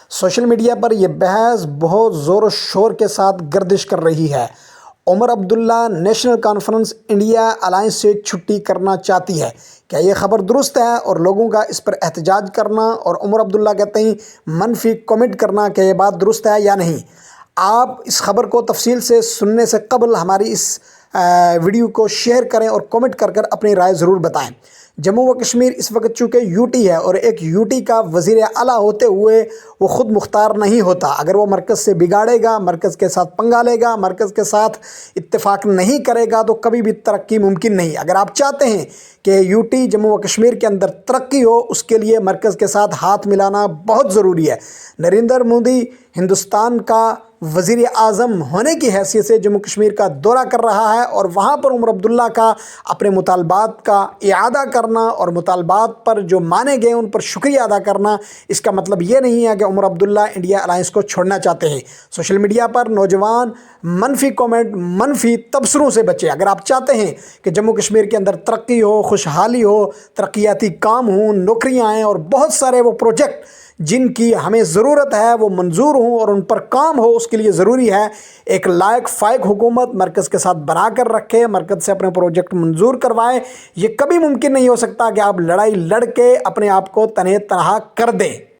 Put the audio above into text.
Social media پر یہ بحث بہت زور و شور کے ساتھ گردش کر رہی ہے۔ Omar Abdullah national conference India alliance سے چھٹی کرنا چاہتی ہے۔ کیا یہ خبر درست ہے اور لوگوں کا اس پر احتجاج کرنا اور عمر عبداللہ کہتے ہیں منفی کمنٹ کرنا، کیا یہ بات درست ہے یا نہیں؟ آپ اس خبر کو تفصیل سے سننے سے قبل ہماری اس ویڈیو کو شیئر کریں اور کمنٹ کر اپنی رائے ضرور بتائیں۔ جموں و کشمیر اس وقت چونکہ یوٹی ہے اور ایک یوٹی کا وزیر اعلیٰ ہوتے ہوئے وہ خود مختار نہیں ہوتا۔ اگر وہ مرکز سے بگاڑے گا، مرکز کے ساتھ پنگا لے گا، مرکز کے ساتھ اتفاق نہیں کرے گا تو کبھی بھی ترقی ممکن نہیں۔ اگر آپ چاہتے ہیں کہ یوٹی جموں و کشمیر کے اندر ترقی ہو، اس کے لیے مرکز کے ساتھ ہاتھ ملانا بہت ضروری ہے۔ نریندر مودی ہندوستان کا وزیر اعظم ہونے کی حیثیت سے جموں کشمیر کا دورہ کر رہا ہے اور وہاں پر عمر عبداللہ کا اپنے مطالبات کا اعادہ کرنا اور مطالبات پر جو مانے گئے ان پر شکریہ ادا کرنا، اس کا مطلب یہ نہیں ہے کہ عمر عبداللہ انڈیا الائنس کو چھوڑنا چاہتے ہیں۔ سوشل میڈیا پر نوجوان منفی کومنٹ، منفی تبصروں سے بچے۔ اگر آپ چاہتے ہیں کہ جموں کشمیر کے اندر ترقی ہو، خوشحالی ہو، ترقیاتی کام ہوں، نوکریاں آئیں اور بہت سارے وہ پروجیکٹ جن کی ہمیں ضرورت ہے وہ منظور ہوں اور ان پر کام ہو، اس کے لیے ضروری ہے ایک لائق فائق حکومت مرکز کے ساتھ بنا کر رکھے، مرکز سے اپنے پروجیکٹ منظور کروائے۔ یہ کبھی ممکن نہیں ہو سکتا کہ آپ لڑائی لڑ کے اپنے آپ کو تنہا کر دیں۔